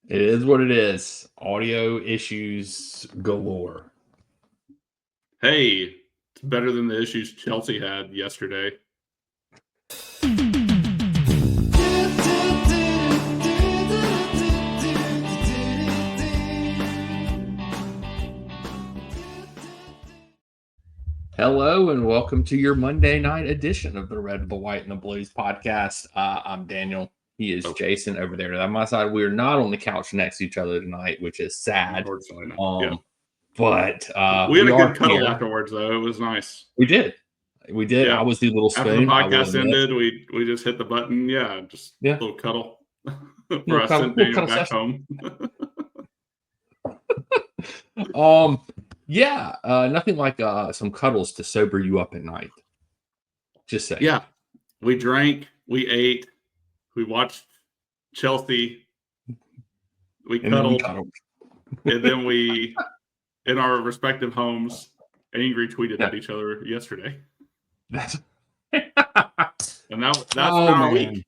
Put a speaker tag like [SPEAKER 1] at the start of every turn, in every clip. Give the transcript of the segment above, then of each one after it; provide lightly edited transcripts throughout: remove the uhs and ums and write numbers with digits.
[SPEAKER 1] It is what it is. Audio issues galore.
[SPEAKER 2] Hey, it's better than the issues Chelsea had yesterday.
[SPEAKER 1] Hello and welcome to your Monday night edition of the Red, the White, and the Blues podcast. I'm Daniel. He is Jason over there on my side. We are not on the couch next to each other tonight, which is sad.
[SPEAKER 2] Unfortunately,
[SPEAKER 1] But
[SPEAKER 2] we had a
[SPEAKER 1] are
[SPEAKER 2] good cuddle
[SPEAKER 1] here.
[SPEAKER 2] afterwards, though. It was nice.
[SPEAKER 1] We did.
[SPEAKER 2] Yeah.
[SPEAKER 1] I was the little spoon.
[SPEAKER 2] After the podcast ended, we just hit the button. Yeah, just a little cuddle for us sent Daniel back home.
[SPEAKER 1] Nothing like some cuddles to sober you up at night. Just saying.
[SPEAKER 2] Yeah, we drank, we ate, we watched Chelsea, we cuddled, and then we, in our respective homes, angry tweeted at each other yesterday. And that's been our week.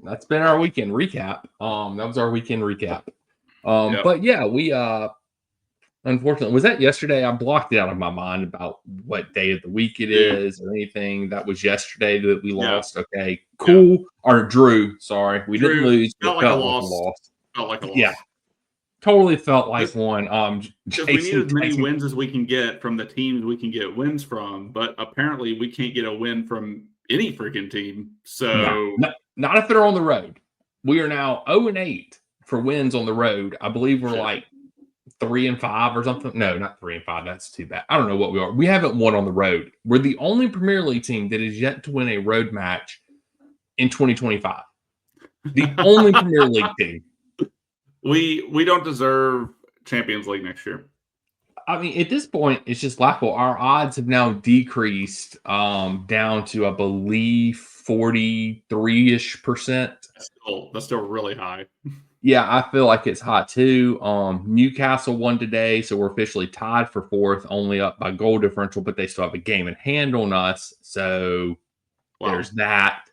[SPEAKER 1] That's been our weekend recap. That was our weekend recap. But yeah, we unfortunately, was that yesterday? I blocked it out of my mind about what day of the week it is or anything. That was yesterday that we lost. Okay, cool. Yeah. Or drew. Sorry, we didn't lose.
[SPEAKER 2] Felt like a loss. Felt like a loss.
[SPEAKER 1] Yeah, totally felt like one.
[SPEAKER 2] Because we need as many wins as we can get from the teams we can get wins from, but apparently we can't get a win from any freaking team. So
[SPEAKER 1] not if they're on the road. We are now 0-8 for wins on the road. I believe we're like 3-5 or something. No, not 3-5. That's too bad. I don't know what we are. We haven't won on the road. We're the only Premier League team that is yet to win a road match in 2025. The only Premier League team.
[SPEAKER 2] We don't deserve Champions League next year.
[SPEAKER 1] I mean, at this point, it's just laughable. Our odds have now decreased down to, I believe, 43-ish%.
[SPEAKER 2] That's still really high.
[SPEAKER 1] Yeah, I feel like it's hot too. Newcastle won today, so we're officially tied for fourth, only up by goal differential, but they still have a game in hand on us. So there's that.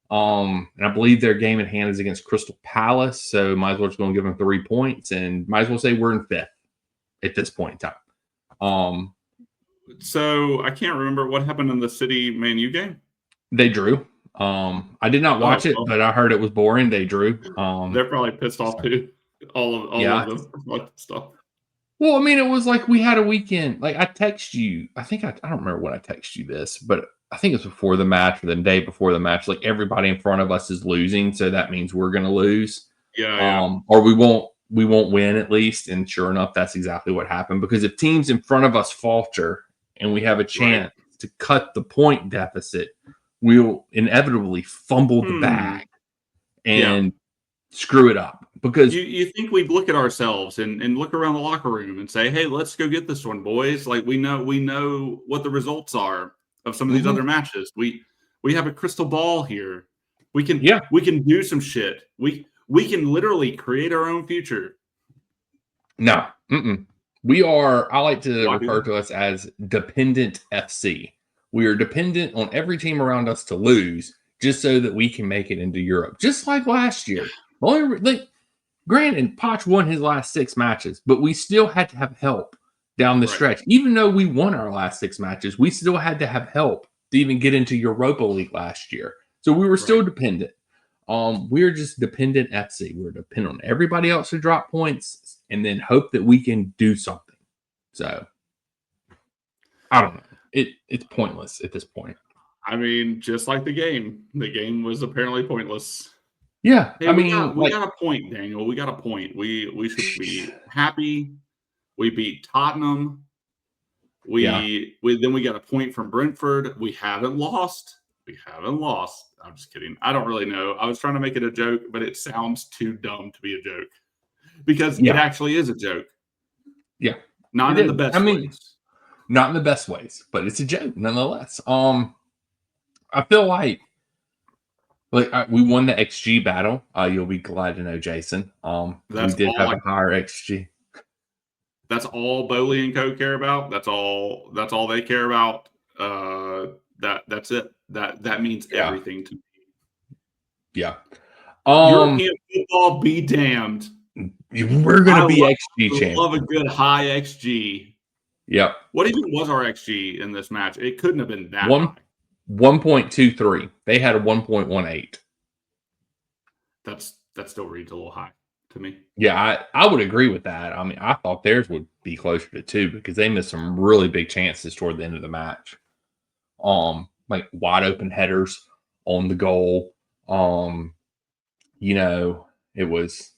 [SPEAKER 1] And I believe their game in hand is against Crystal Palace, so might as well just go and give them 3 points, and might as well say we're in fifth at this point in time.
[SPEAKER 2] So I can't remember what happened in the City Man U game.
[SPEAKER 1] They drew. I did not watch it, but I heard it was boring. They drew.
[SPEAKER 2] They're probably pissed off too. All of them stuff.
[SPEAKER 1] Well, I mean, it was like we had a weekend. Like I text you. I think I don't remember when I text you this, but I think it's before the match or the day before the match. Like everybody in front of us is losing, so that means we're going to lose. Or we won't win at least. And sure enough, that's exactly what happened. Because if teams in front of us falter and we have a chance to cut the point deficit, we'll inevitably fumble the bag and screw it up. Because
[SPEAKER 2] you think we'd look at ourselves and look around the locker room and say, hey, let's go get this one, boys. Like we know what the results are of some of these other matches. We have a crystal ball here. We can do some shit. We can literally create our own future.
[SPEAKER 1] No. We are, I like to refer to us as dependent FC. We are dependent on every team around us to lose just so that we can make it into Europe. Just like last year. Granted, Poch won his last 6 matches, but we still had to have help down the stretch. Even though we won our last 6 matches, we still had to have help to even get into Europa League last year. So we were still dependent. We're just dependent FC. We're dependent on everybody else to drop points and then hope that we can do something. So, I don't know. It's pointless at this point.
[SPEAKER 2] I mean, just like the game. The game was apparently pointless.
[SPEAKER 1] Yeah,
[SPEAKER 2] hey, we got a point, Daniel. We got a point. We should be happy. We beat Tottenham. Then we got a point from Brentford. We haven't lost. I'm just kidding. I don't really know. I was trying to make it a joke, but it sounds too dumb to be a joke because it actually is a joke.
[SPEAKER 1] Yeah,
[SPEAKER 2] not in the best ways.
[SPEAKER 1] Not in the best ways, but it's a joke nonetheless. I feel like we won the XG battle. You'll be glad to know, Jason. We did have a higher XG.
[SPEAKER 2] That's all Bowley and Co care about. That's all they care about. That's it. That means everything to me.
[SPEAKER 1] Yeah.
[SPEAKER 2] European football be damned.
[SPEAKER 1] We're going to be XG
[SPEAKER 2] love a
[SPEAKER 1] champions.
[SPEAKER 2] good high XG.
[SPEAKER 1] Yep.
[SPEAKER 2] What even was our XG in this match? It couldn't have been that high.
[SPEAKER 1] 1.23. They had a 1.18.
[SPEAKER 2] That still reads a little high to me.
[SPEAKER 1] Yeah, I would agree with that. I mean, I thought theirs would be closer to 2 because they missed some really big chances toward the end of the match. Like wide open headers on the goal. It was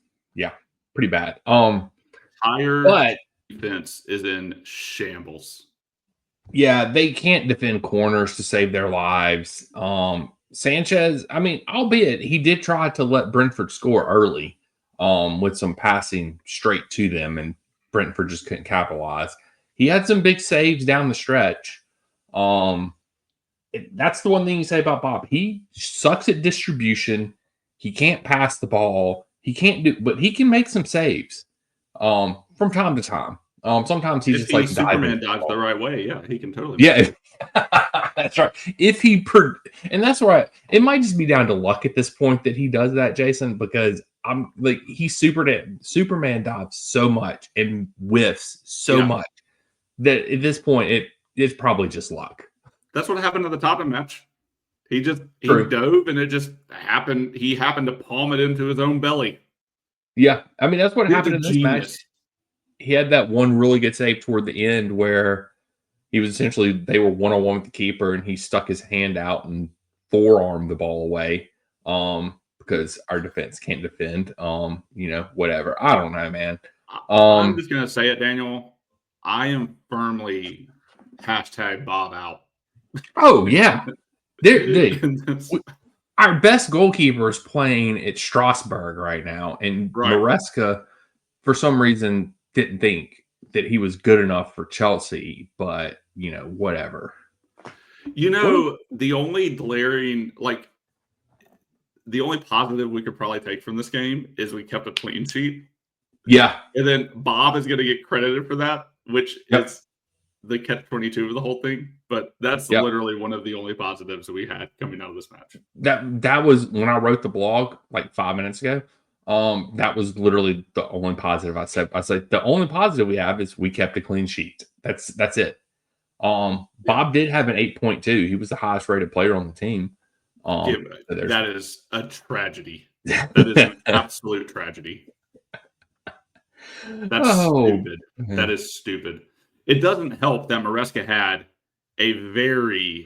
[SPEAKER 1] pretty bad.
[SPEAKER 2] Entire defense is in shambles.
[SPEAKER 1] Yeah, they can't defend corners to save their lives. Sanchez, I mean, albeit he did try to let Brentford score early with some passing straight to them, and Brentford just couldn't capitalize. He had some big saves down the stretch. That's the one thing you say about Bob. He sucks at distribution. He can't pass the ball. He can't but he can make some saves from time to time. Sometimes he's just like
[SPEAKER 2] Superman dives the right way. Yeah, he can totally.
[SPEAKER 1] That's right. And that's right. It might just be down to luck at this point that he does that, Jason, because I'm like Superman dives so much and whiffs so much that at this point it's probably just luck.
[SPEAKER 2] That's what happened to the Tottenham match. He dove and it just happened. He happened to palm it into his own belly.
[SPEAKER 1] Yeah, I mean that's what happened in this match. He had that one really good save toward the end where they were one-on-one with the keeper and he stuck his hand out and forearmed the ball away because our defense can't defend. Whatever. I don't know, man.
[SPEAKER 2] I'm just going to say it, Daniel. I am firmly #Bob out.
[SPEAKER 1] Oh, yeah. Our best goalkeeper is playing at Strasbourg right now, and Maresca, for some reason, didn't think that he was good enough for Chelsea, but whatever.
[SPEAKER 2] The only the only positive we could probably take from this game is we kept a clean sheet.
[SPEAKER 1] Yeah.
[SPEAKER 2] And then Bob is going to get credited for that, which is the catch-22 of the whole thing. But that's literally one of the only positives we had coming out of this match.
[SPEAKER 1] That was when I wrote the blog like 5 minutes ago. That was literally the only positive I said. I said the only positive we have is we kept a clean sheet. That's it. Bob did have an 8.2. He was the highest rated player on the team.
[SPEAKER 2] That is a tragedy. That is an absolute tragedy. That's stupid. Man. That is stupid. It doesn't help that Maresca had a very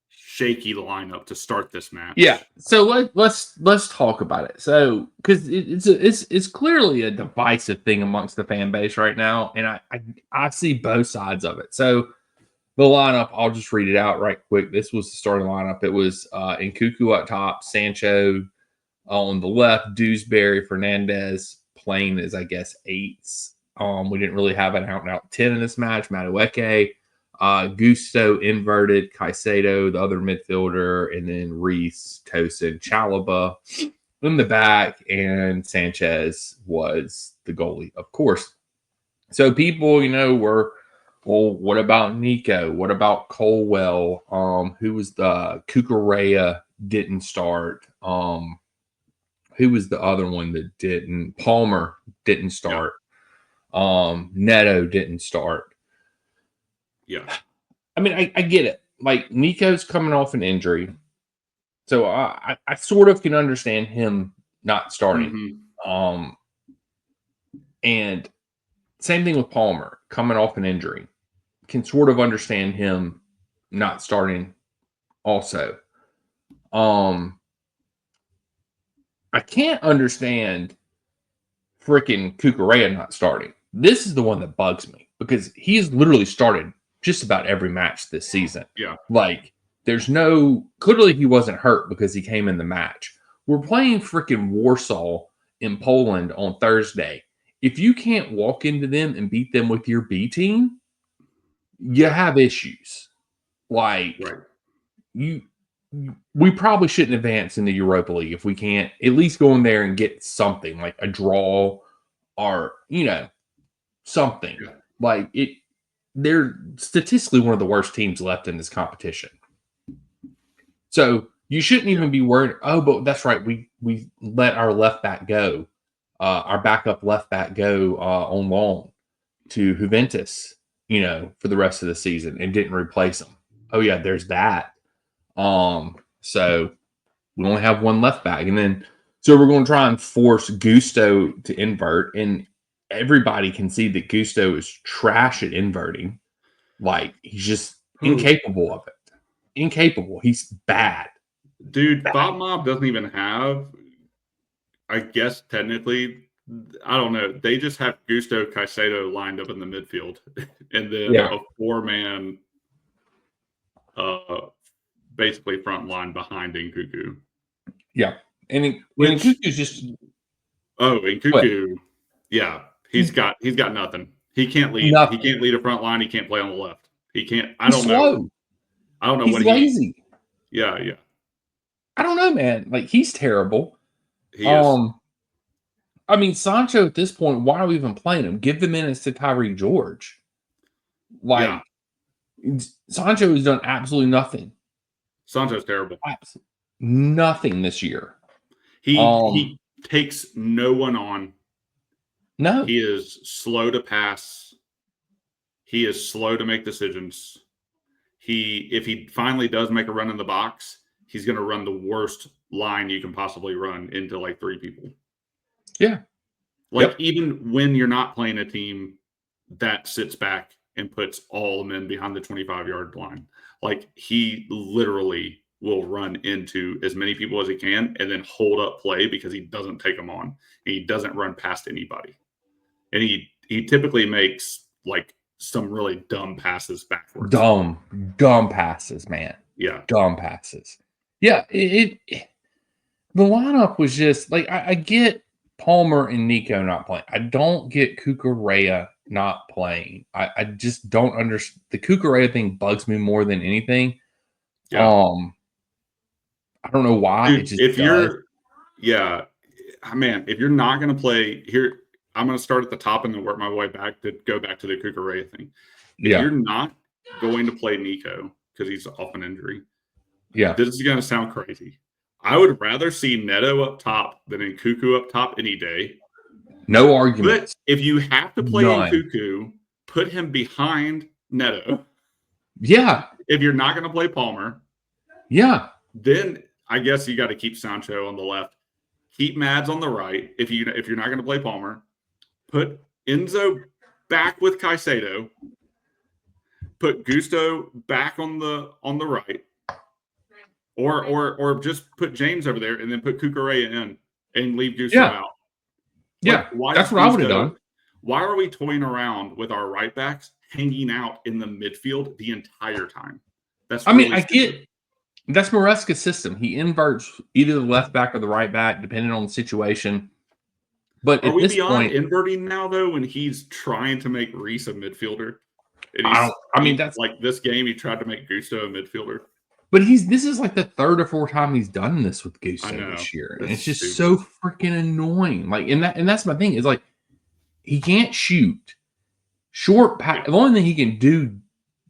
[SPEAKER 2] shaky lineup to start this match.
[SPEAKER 1] Yeah. So let's talk about it. So because it's clearly a divisive thing amongst the fan base right now, and I see both sides of it. So the lineup, I'll just read it out right quick. This was the starting lineup. It was Nkunku up top, Sancho on the left, Dewsbury, Fernandez playing as I guess 8s. We didn't really have an out-and-out 10 in this match. Madueke, Gusto inverted, Caicedo, the other midfielder, and then Reese, Tosin, Chalobah in the back, and Sanchez was the goalie, of course. So people, were, well, what about Nico? What about Colwell? Who was the Cucurella didn't start? Who was the other one that didn't? Palmer didn't start. Neto didn't start.
[SPEAKER 2] Yeah.
[SPEAKER 1] I mean, I get it. Like, Nico's coming off an injury. So I sort of can understand him not starting. Mm-hmm. And same thing with Palmer coming off an injury. Can sort of understand him not starting also. I can't understand freaking Cucurella not starting. This is the one that bugs me because he has literally started just about every match this season.
[SPEAKER 2] Yeah.
[SPEAKER 1] Like, clearly he wasn't hurt because he came in the match. We're playing freaking Warsaw in Poland on Thursday. If you can't walk into them and beat them with your B team, you have issues. Like, we probably shouldn't advance in the Europa League if we can't at least go in there and get something like a draw or, something. Yeah. Like they're statistically one of the worst teams left in this competition. So you shouldn't even be worried. Oh, but that's right. We let our left back go our backup left back go on loan to Juventus, for the rest of the season and didn't replace him. Oh yeah, there's that. So we only have one left back, and then so we're going to try and force Gusto to invert, and everybody can see that Gusto is trash at inverting. Like he's just incapable of it. Incapable. He's bad.
[SPEAKER 2] Dude, Bob Mob doesn't even have, I guess technically, I don't know. They just have Gusto Caicedo lined up in the midfield, and then a 4-man, basically front line behind Nkunku.
[SPEAKER 1] Yeah, and Nkunku's just.
[SPEAKER 2] Oh, Nkunku, yeah, he's got nothing. He can't lead. Nothing. He can't lead a front line. He can't play on the left. He can't. I don't know. I don't know
[SPEAKER 1] he's lazy.
[SPEAKER 2] Yeah.
[SPEAKER 1] I don't know, man. Like he's terrible.
[SPEAKER 2] He is.
[SPEAKER 1] I mean, Sancho at this point, why are we even playing him? Give the minutes to Tyree George. Like Sancho has done absolutely nothing.
[SPEAKER 2] Sancho's terrible.
[SPEAKER 1] Absolutely nothing this year.
[SPEAKER 2] He takes no one on.
[SPEAKER 1] No.
[SPEAKER 2] He is slow to pass. He is slow to make decisions. If he finally does make a run in the box, he's going to run the worst line you can possibly run into like 3 people.
[SPEAKER 1] Yeah.
[SPEAKER 2] Like even when you're not playing a team that sits back and puts all the men behind the 25-yard line, like he literally will run into as many people as he can and then hold up play because he doesn't take them on. And he doesn't run past anybody. And he typically makes like some really dumb passes backwards.
[SPEAKER 1] Dumb passes, man.
[SPEAKER 2] Yeah.
[SPEAKER 1] Dumb passes. Yeah. The lineup was just like, I get Palmer and Nico not playing. I don't get Cucurella not playing. I just don't understand. The Cucurella thing bugs me more than anything.
[SPEAKER 2] Yeah.
[SPEAKER 1] I don't know why.
[SPEAKER 2] Dude,
[SPEAKER 1] it just if you're
[SPEAKER 2] not going to play here, I'm going to start at the top and then work my way back to go back to the Cucurella thing. If you're not going to play Nico because he's off an injury, this is going to sound crazy. I would rather see Neto up top than Nkunku up top any day.
[SPEAKER 1] No argument.
[SPEAKER 2] But if you have to play Nkunku, put him behind Neto.
[SPEAKER 1] Yeah.
[SPEAKER 2] If you're not going to play Palmer.
[SPEAKER 1] Yeah.
[SPEAKER 2] Then I guess you got to keep Sancho on the left. Keep Mads on the right. If you're not going to play Palmer, put Enzo back with Caicedo. Put Gusto back on the right. Or just put James over there and then put Cucurella in and leave Gusto out.
[SPEAKER 1] Yeah, that's what I would have done.
[SPEAKER 2] Why are we toying around with our right backs hanging out in the midfield the entire time?
[SPEAKER 1] I get that's Maresca's system. He inverts either the left back or the right back, depending on the situation. But
[SPEAKER 2] are we beyond inverting now, though, when he's trying to make Reese a midfielder? That's like this game. He tried to make Gusto a midfielder.
[SPEAKER 1] But this is like the 3rd or 4th time he's done this with Gusto this year. And it's just so freaking annoying. Like, and that's my thing, is like he can't shoot. Short pass. The only thing he can do,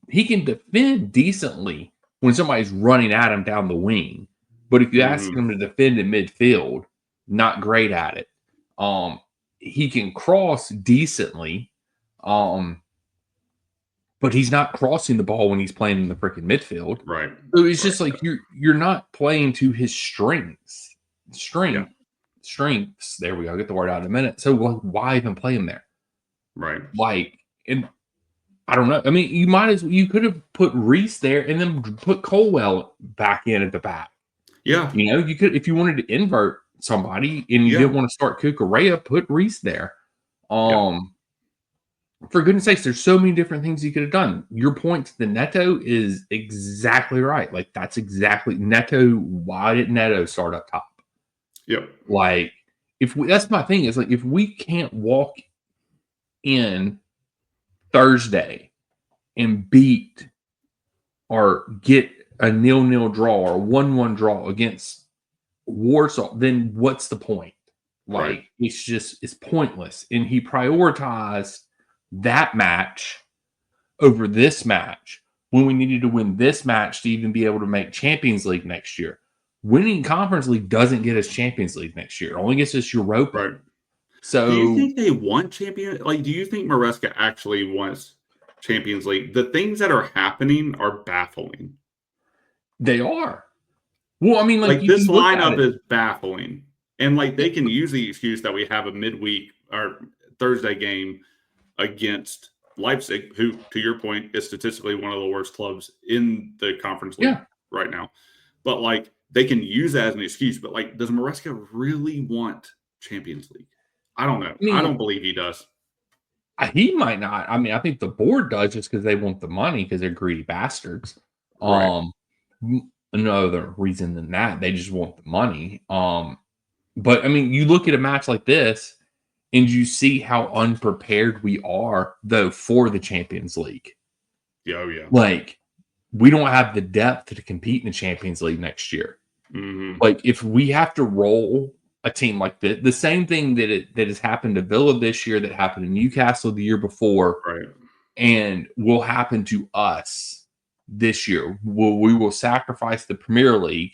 [SPEAKER 1] he can defend decently when somebody's running at him down the wing. But if you ask him to defend in midfield, not great at it. He can cross decently. But he's not crossing the ball when he's playing in the freaking midfield.
[SPEAKER 2] Right.
[SPEAKER 1] So it's just like you're not playing to his strengths. Strengths. There we go. I'll get the word out in a minute. So why even play him there?
[SPEAKER 2] Right.
[SPEAKER 1] Like, and I don't know. I mean, you could have put Reese there and then put Colwell back in at the back.
[SPEAKER 2] Yeah.
[SPEAKER 1] You could, if you wanted to invert somebody and you didn't want to start Cucurella, put Reese there. For goodness sakes, there's so many different things you could have done. Your point to the Neto is exactly right. Like, that's exactly Neto. Why did Neto start up top?
[SPEAKER 2] Yep.
[SPEAKER 1] Like, that's my thing, is like, if we can't walk in Thursday and beat or get a 0-0 draw or 1-1 draw against Warsaw, then what's the point? Like, it's pointless. And he prioritized that match over this match when we needed to win this match to even be able to make Champions League next year. Winning Conference League doesn't get us Champions League next year. It only gets us Europa.
[SPEAKER 2] Right.
[SPEAKER 1] So
[SPEAKER 2] do you think they want champion? Like, do you think Maresca actually wants Champions League? The things that are happening are baffling.
[SPEAKER 1] they are. Well, I mean, like
[SPEAKER 2] Like,
[SPEAKER 1] you
[SPEAKER 2] this
[SPEAKER 1] look at
[SPEAKER 2] lineup
[SPEAKER 1] it.
[SPEAKER 2] is baffling. And, like, they can use the excuse that we have a midweek or Thursday game against Leipzig, who, to your point, is statistically one of the worst clubs in the Conference League
[SPEAKER 1] Yeah.
[SPEAKER 2] right now. But, like, they can use that as an excuse. But, like, does Maresca really want Champions League? I don't know.
[SPEAKER 1] I mean,
[SPEAKER 2] I don't believe he does.
[SPEAKER 1] he might not. I mean, I think the board does just because they want the money because they're greedy bastards.
[SPEAKER 2] Right.
[SPEAKER 1] No other reason than that. They just want the money. But I mean, you look at a match like this and you see how unprepared we are, though, for the Champions League.
[SPEAKER 2] Yeah, oh, yeah.
[SPEAKER 1] Like, we don't have the depth to compete in the Champions League next year.
[SPEAKER 2] Mm-hmm.
[SPEAKER 1] Like, if we have to roll a team like this, the same thing that has happened to Villa this year, that happened to Newcastle the year before,
[SPEAKER 2] Right.
[SPEAKER 1] and will happen to us this year. We will sacrifice the Premier League,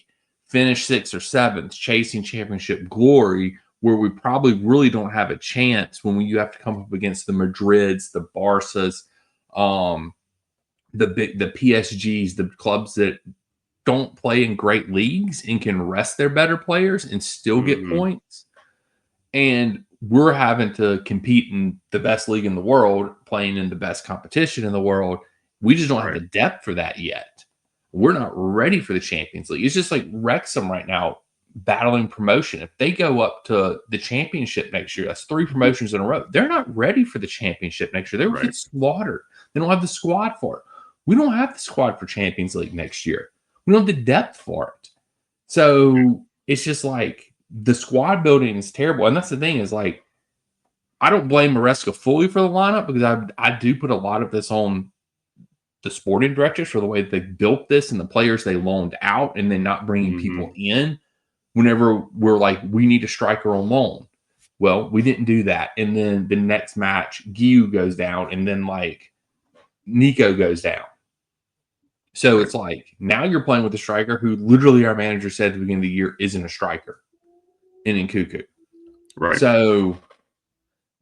[SPEAKER 1] finish 6th or 7th, chasing championship glory, where we probably really don't have a chance when you have to come up against the Madrids, the Barças, the PSGs, the clubs that don't play in great leagues and can rest their better players and still get points. And we're having to compete in the best league in the world, playing in the best competition in the world. We just don't have the depth for that yet. We're not ready for the Champions League. It's just like Wrexham right now battling promotion. If they go up to the championship next year, that's 3 promotions in a row. They're not ready for the championship next year. They will get slaughtered. They don't have the squad for it. We don't have the squad for Champions League next year. We don't have the depth for it. So it's just like the squad building is terrible. And that's the thing is, like, I don't blame Maresca fully for the lineup because I do put a lot of this on the sporting directors for the way that they built this and the players they loaned out and then not bringing people in whenever we're like, we need a striker on loan. Well, we didn't do that. And then the next match, Guiu goes down and then like Nico goes down. So it's like, now you're playing with a striker who literally our manager said at the beginning of the year isn't a striker in Nkunku.
[SPEAKER 2] Right.
[SPEAKER 1] So,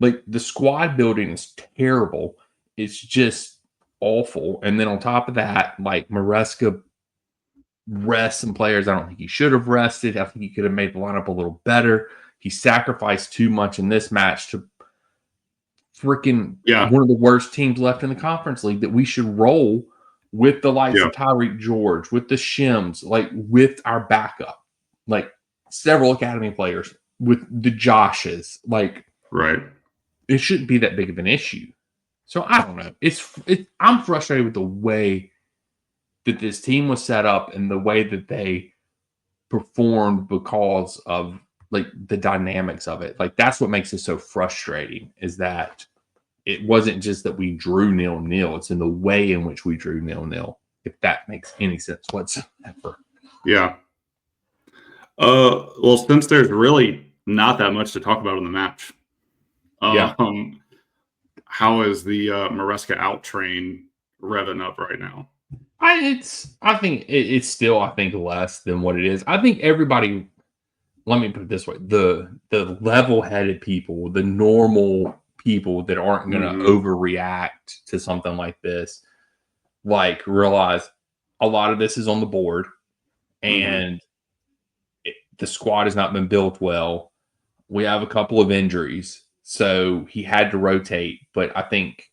[SPEAKER 1] like, the squad building is terrible. It's just awful. And then on top of that, like, Maresca rests some players I don't think he should have rested. I think he could have made the lineup a little better. He sacrificed too much in this match to freaking one of the worst teams left in the Conference League that we should roll with the likes of Tyreek George, with the Shims, like with our backup, like several academy players, with the Joshes, like it shouldn't be that big of an issue. So I don't know. I'm frustrated with the way that this team was set up and the way that they performed because of like the dynamics of it. Like that's what makes it so frustrating, is that it wasn't just that we drew 0-0. It's in the way in which we drew 0-0, if that makes any sense whatsoever.
[SPEAKER 2] Yeah. Well, since there's really not that much to talk about in the match, how is the Maresca out train revving up right now?
[SPEAKER 1] I think it's still, I think, less than what it is. I think everybody, let me put it this way, the level-headed people, the normal people that aren't going to overreact to something like this, like, realize a lot of this is on the board and the squad has not been built well. We have a couple of injuries, so he had to rotate. But I think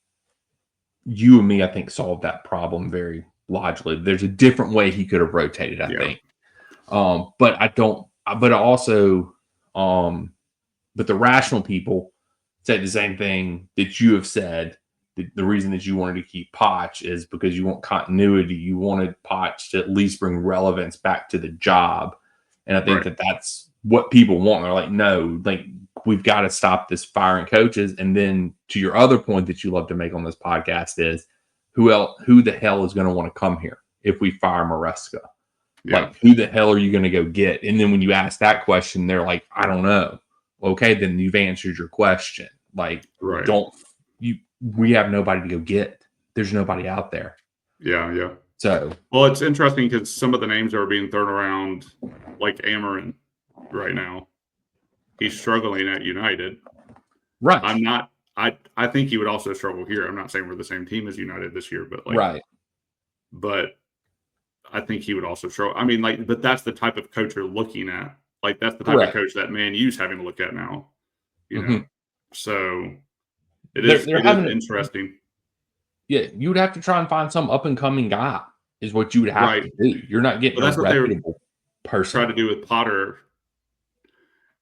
[SPEAKER 1] you and me, solved that problem very logically. There's a different way he could have rotated, I think. But I don't, but also, but the rational people said the same thing that you have said. The reason that you wanted to keep Poch is because you want continuity. You wanted Poch to at least bring relevance back to the job. And I think that that's what people want. They're like, no, like, we've got to stop this firing coaches. And then to your other point that you love to make on this podcast is, who the hell is going to want to come here if we fire Maresca? Like, who the hell are you going to go get? And then when you ask that question, they're like, I don't know. Okay, then you've answered your question. Like, we have nobody to go get. There's nobody out there.
[SPEAKER 2] Yeah.
[SPEAKER 1] So,
[SPEAKER 2] well, it's interesting because some of the names that are being thrown around, like Amarin right now, he's struggling at United.
[SPEAKER 1] Right.
[SPEAKER 2] I'm not. I think he would also struggle here. I'm not saying we're the same team as United this year, but
[SPEAKER 1] Right.
[SPEAKER 2] but I think he would also struggle. I mean, but that's the type of coach you're looking at. Like that's the type of
[SPEAKER 1] Correct.
[SPEAKER 2] coach that Man U's having to look at now.
[SPEAKER 1] Mm-hmm.
[SPEAKER 2] So it
[SPEAKER 1] They're
[SPEAKER 2] is
[SPEAKER 1] having
[SPEAKER 2] interesting.
[SPEAKER 1] Yeah, you would have to try and find some up and coming guy. Is what you would have
[SPEAKER 2] Right.
[SPEAKER 1] to do. You're not getting
[SPEAKER 2] Well,
[SPEAKER 1] a
[SPEAKER 2] that's what they
[SPEAKER 1] reputable
[SPEAKER 2] tried
[SPEAKER 1] person.
[SPEAKER 2] to do with Potter,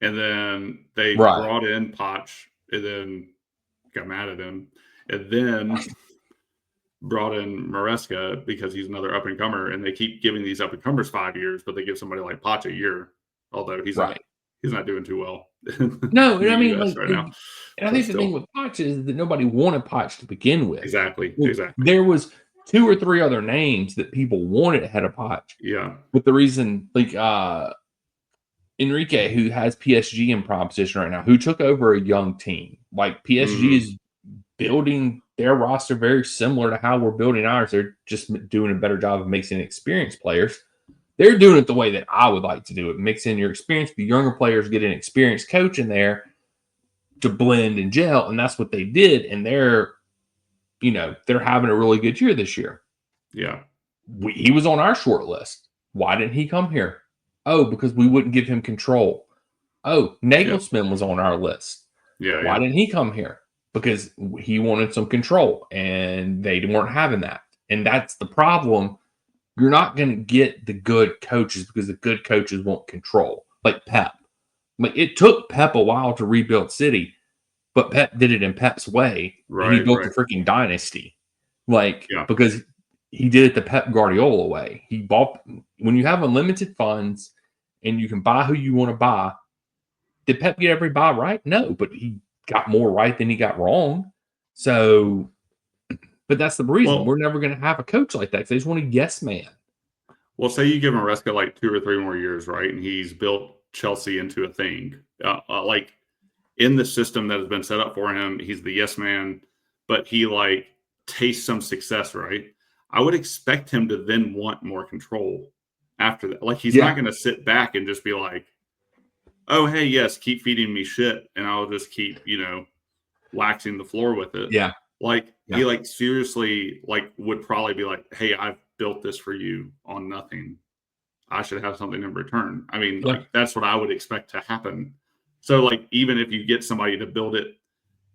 [SPEAKER 2] and then they
[SPEAKER 1] Right.
[SPEAKER 2] brought in Poch, and then got mad at him, and then brought in Maresca because he's another up and comer, and they keep giving these up and comers 5 years, but they give somebody like Poch a year, although he's
[SPEAKER 1] Right.
[SPEAKER 2] not doing too well in
[SPEAKER 1] No, and
[SPEAKER 2] the
[SPEAKER 1] I mean,
[SPEAKER 2] U.S. right now.
[SPEAKER 1] and I
[SPEAKER 2] But
[SPEAKER 1] think the thing
[SPEAKER 2] still,
[SPEAKER 1] with Potch is that nobody wanted Potch to begin with.
[SPEAKER 2] exactly.
[SPEAKER 1] There was 2 or 3 other names that people wanted ahead of Potch.
[SPEAKER 2] Yeah.
[SPEAKER 1] But the reason, Enrique, who has PSG in prime position right now, who took over a young team, like PSG is building their roster very similar to how we're building ours. They're just doing a better job of mixing experienced players. They're doing it the way that I would like to do it. Mix in your experience, the younger players get an experienced coach in there to blend and gel, and that's what they did. And they're having a really good year this year.
[SPEAKER 2] Yeah.
[SPEAKER 1] He was on our short list. Why didn't he come here? Oh, because we wouldn't give him control. Oh, Nagelsmann was on our list.
[SPEAKER 2] Yeah.
[SPEAKER 1] Why didn't he come here? Because he wanted some control, and they weren't having that. And that's the problem. You're not going to get the good coaches because the good coaches want control, like Pep. Like it took Pep a while to rebuild City, but Pep did it in Pep's way, and he
[SPEAKER 2] Right.
[SPEAKER 1] built a freaking dynasty.
[SPEAKER 2] Yeah.
[SPEAKER 1] Because he did it the Pep Guardiola way. He bought when you have unlimited funds and you can buy who you want to buy. Did Pep get every buy right? No, but he got more right than he got wrong. So, but that's the reason we're never going to have a coach like that because they just want a yes man.
[SPEAKER 2] Well, say you give Maresca like 2 or 3 more years, right? And he's built Chelsea into a thing. Like in the system that has been set up for him, he's the yes man, but he like tastes some success, right? I would expect him to then want more control after that. Like he's not going to sit back and just be like, oh, hey, yes, keep feeding me shit. And I'll just keep, waxing the floor with it.
[SPEAKER 1] Yeah.
[SPEAKER 2] He like seriously like would probably be like, hey, I've built this for you on nothing. I should have something in return. I mean, like that's what I would expect to happen. So like even if you get somebody to build it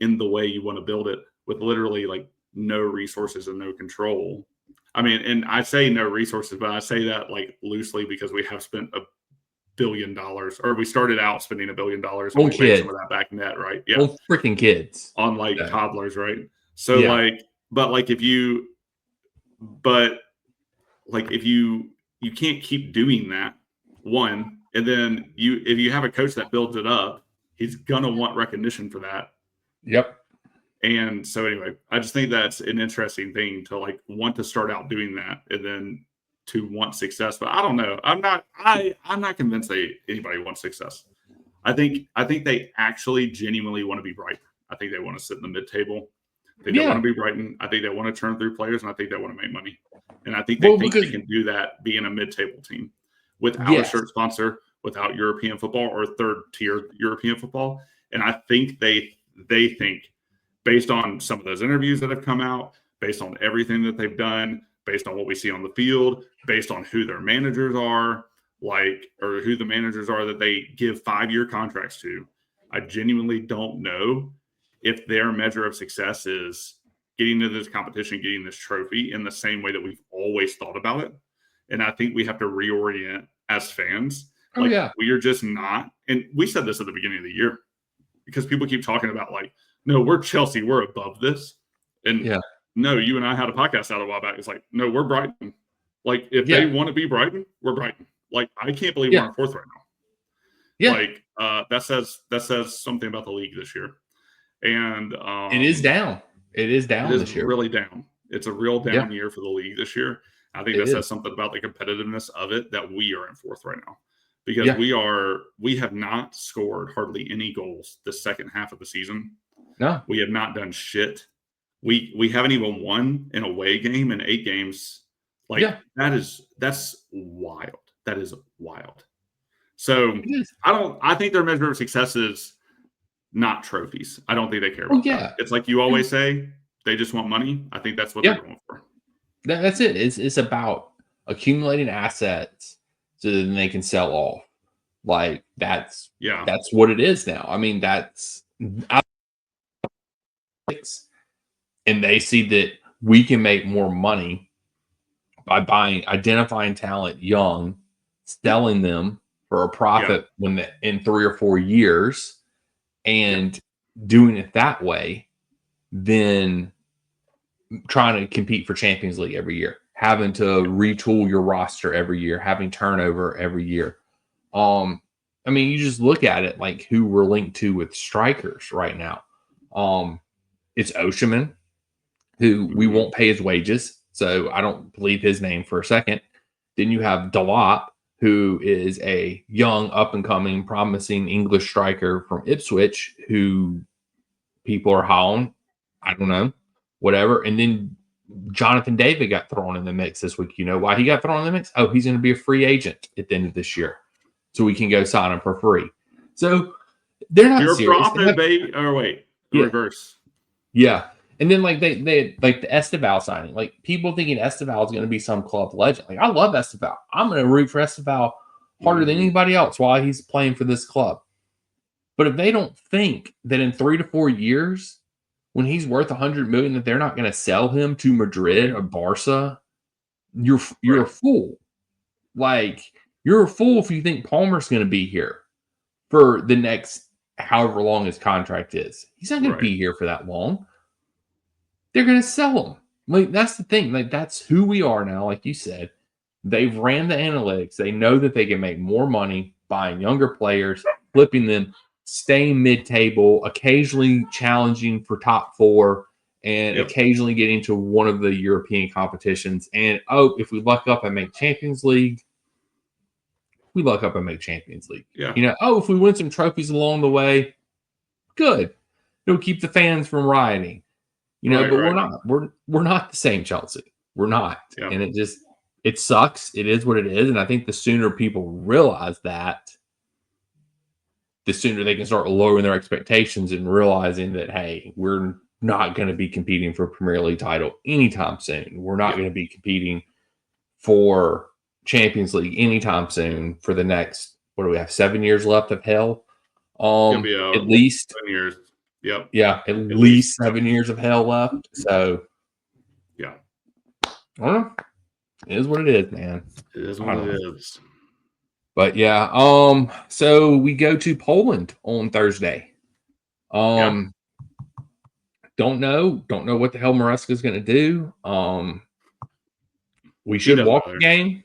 [SPEAKER 2] in the way you want to build it with literally like no resources and no control. I mean, and I say no resources, but I say that like loosely because we have spent $1 billion, or we started out spending $1 billion and we made some of that back net, right? Yeah.
[SPEAKER 1] On freaking kids.
[SPEAKER 2] On like toddlers, right? So if you can't keep doing that, one, and then if you have a coach that builds it up, he's gonna want recognition for that.
[SPEAKER 1] Yep.
[SPEAKER 2] And so anyway, I just think that's an interesting thing to like want to start out doing that and then to want success. But I don't know. I'm not convinced anybody wants success. I think they actually genuinely want to be Brighton. I think they want to sit in the mid-table. I think they want to be Brighton. I think they want to turn through players, and I think they want to make money. And I think they they can do that being a mid-table team without a shirt sponsor, without European football or third-tier European football. And I think they think, based on some of those interviews that have come out, based on everything that they've done, based on what we see on the field, based on who their managers are, or who the managers are that they give 5-year contracts to, I genuinely don't know if their measure of success is getting into this competition, getting this trophy in the same way that we've always thought about it. And I think we have to reorient as fans. We are just not. And we said this at the beginning of the year because people keep talking about like, no, we're Chelsea. We're above this. And no, you and I had a podcast out a while back. It's like, no, we're Brighton. Like if they want to be Brighton, we're Brighton. Like I can't believe we're in 4th right now.
[SPEAKER 1] Yeah.
[SPEAKER 2] Like that says something about the league this year. And
[SPEAKER 1] it is down. It is down this year.
[SPEAKER 2] Really down. It's a real down year for the league this year. I think that says something about the competitiveness of it that we are in 4th right now. Because we have not scored hardly any goals the second half of the season.
[SPEAKER 1] No.
[SPEAKER 2] We have not done shit. We haven't even won an away game in 8 games. That's wild. That is wild. So I think their measure of success is not trophies. I don't think they care
[SPEAKER 1] Oh,
[SPEAKER 2] about that. It's like you always say, they just want money. I think that's what they're going for.
[SPEAKER 1] That's it. It's about accumulating assets so then they can sell off. Like that's what it is now. I mean, and they see that we can make more money by identifying talent young, selling them for a profit in 3 or 4 years, and doing it that way, than trying to compete for Champions League every year, having to retool your roster every year, having turnover every year. I mean, you just look at it like who we're linked to with strikers right now. It's Oshiman, who we won't pay his wages, so I don't believe his name for a second. Then you have Dalot, who is a young, up-and-coming, promising English striker from Ipswich, who people are hauling. I don't know, whatever. And then Jonathan David got thrown in the mix this week. You know why he got thrown in the mix? Oh, he's going to be a free agent at the end of this year, so we can go sign him for free. So they're not
[SPEAKER 2] Pure
[SPEAKER 1] serious.
[SPEAKER 2] profit, baby. Or wait, reverse.
[SPEAKER 1] Yeah. And then like they like the Esteval signing, like people thinking Esteval is going to be some club legend. Like I love Esteval. I'm going to root for Esteval harder than anybody else while he's playing for this club. But if they don't think that in 3 to 4 years, when he's worth $100 million, that they're not going to sell him to Madrid or Barca, you're a fool. Like you're a fool if you think Palmer's going to be here for the next however long his contract is. He's not going to be here for that long. They're going to sell him. Like that's the thing. Like that's who we are now. Like you said, they've ran the analytics. They know that they can make more money buying younger players, flipping them, staying mid-table, occasionally challenging for top 4, and occasionally getting to one of the European competitions. And if we luck up and make Champions League, we luck up and make Champions League.
[SPEAKER 2] Yeah.
[SPEAKER 1] You know, if we win some trophies along the way, good. It'll keep the fans from rioting. You know, but we're not. We're not the same Chelsea. We're not.
[SPEAKER 2] Yeah.
[SPEAKER 1] And it sucks. It is what it is. And I think the sooner people realize that, the sooner they can start lowering their expectations and realizing that, hey, we're not going to be competing for a Premier League title anytime soon. We're not going to be competing for Champions League anytime soon for the next, what do we have, 7 years left of hell? At least
[SPEAKER 2] 7 years. Yep.
[SPEAKER 1] Yeah, at least 7 years of hell left. So,
[SPEAKER 2] yeah.
[SPEAKER 1] I don't know. It is what it is, man.
[SPEAKER 2] It is what it is.
[SPEAKER 1] But yeah, so we go to Poland on Thursday. Don't know what the hell Maresca is going to do. We should walk the game.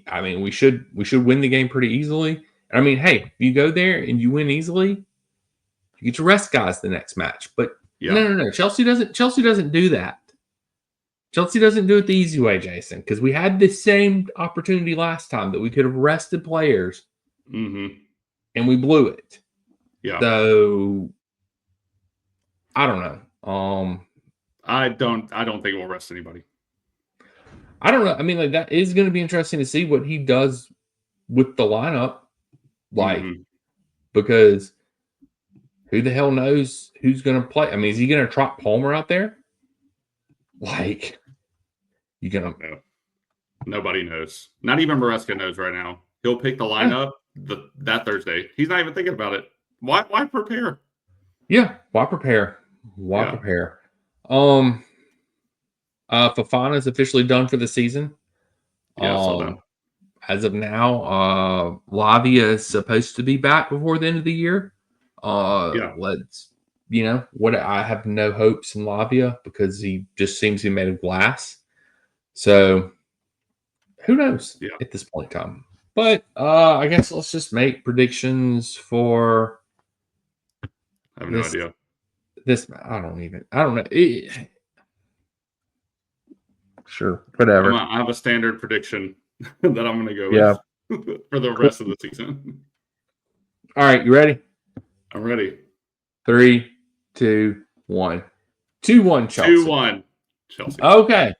[SPEAKER 1] I mean, we should win the game pretty easily. I mean, hey, if you go there and you win easily, you get to rest guys the next match. But no. Chelsea doesn't do that. Chelsea doesn't do it the easy way, Jason, because we had the same opportunity last time that we could have rested players, and we blew it.
[SPEAKER 2] Yeah.
[SPEAKER 1] So I don't know.
[SPEAKER 2] I don't think we'll rest anybody.
[SPEAKER 1] I don't know. I mean, like that is going to be interesting to see what he does with the lineup, like because who the hell knows who's going to play? I mean, is he going to trot Palmer out there? Like, you going to
[SPEAKER 2] know? Nobody knows. Not even Maresca knows right now. He'll pick the lineup that Thursday. He's not even thinking about it. Why prepare?
[SPEAKER 1] Yeah, why prepare? Prepare? Fofana is officially done for the season.
[SPEAKER 2] Yeah,
[SPEAKER 1] as of now, Lavia is supposed to be back before the end of the year. Let's, I have no hopes in Lavia because he just seems to be made of glass. So who knows at this point in time? But I guess let's just make predictions for.
[SPEAKER 2] I have no idea.
[SPEAKER 1] I don't know. Sure, whatever.
[SPEAKER 2] I have a standard prediction that I'm going to go with for the rest of the season.
[SPEAKER 1] All right, you ready?
[SPEAKER 2] I'm ready.
[SPEAKER 1] 3, 2, 1. 2-1 Chelsea.
[SPEAKER 2] 2-1 Chelsea.
[SPEAKER 1] Okay.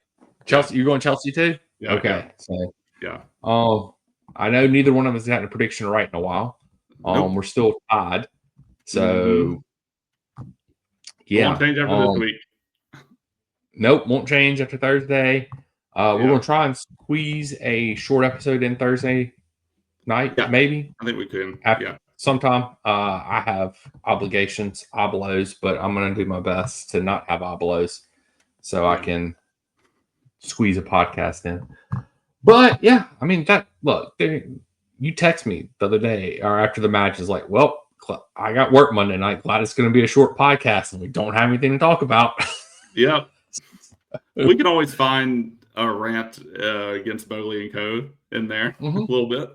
[SPEAKER 1] Chelsea, you're going Chelsea too?
[SPEAKER 2] Yeah.
[SPEAKER 1] Okay.
[SPEAKER 2] Yeah.
[SPEAKER 1] So, I know neither one of us has gotten a prediction right in a while.
[SPEAKER 2] Nope.
[SPEAKER 1] We're still tied. So,
[SPEAKER 2] It won't change after this week.
[SPEAKER 1] Nope, won't change after Thursday. We're going to try and squeeze a short episode in Thursday night, maybe.
[SPEAKER 2] I think we can.
[SPEAKER 1] Sometime. I have obligations, oblos, but I'm going to do my best to not have oblos so I can squeeze a podcast in. But yeah, I mean, you text me the other day or after the match is like, well, I got work Monday night. Glad it's going to be a short podcast and we don't have anything to talk about.
[SPEAKER 2] Yeah. We can always find a rant against Bowley and Co. in there a little bit.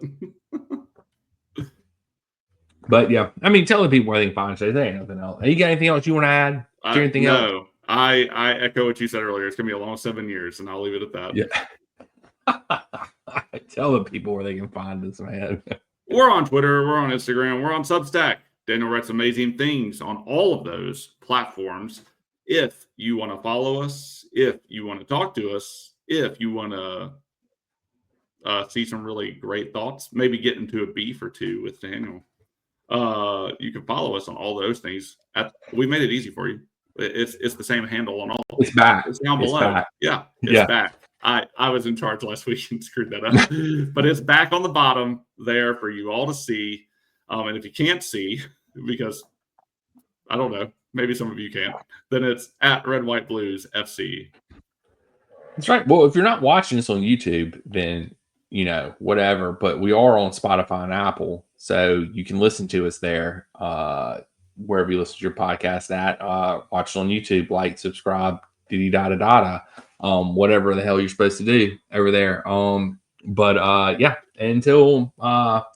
[SPEAKER 1] But yeah, I mean, tell the people where they can find us. There ain't nothing else. You got anything else you want to add? Anything else?
[SPEAKER 2] No. I echo what you said earlier. It's going to be a long 7 years, and I'll leave it at that.
[SPEAKER 1] Yeah. Tell the people where they can find us, man.
[SPEAKER 2] We're on Twitter. We're on Instagram. We're on Substack. Daniel writes amazing things on all of those platforms. If you want to follow us, if you want to talk to us, if you want to see some really great thoughts, maybe get into a beef or two with Daniel, you can follow us on all those things. We made it easy for you. It's the same handle on all.
[SPEAKER 1] It's back.
[SPEAKER 2] It's down below. Back. Yeah, it's back. I was in charge last week and screwed that up. But it's back on the bottom there for you all to see. And if you can't see, because I don't know, maybe some of you can't, then it's at Red White Blues FC.
[SPEAKER 1] That's right. Well, if you're not watching this on YouTube, then whatever. But we are on Spotify and Apple, so you can listen to us there. Wherever you listen to your podcast at, watch it on YouTube, like, subscribe, whatever the hell you're supposed to do over there. But until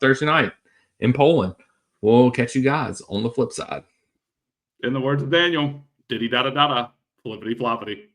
[SPEAKER 1] Thursday night in Poland, we'll catch you guys on the flip side.
[SPEAKER 2] In the words of Daniel, diddy da da da da, flippity floppity.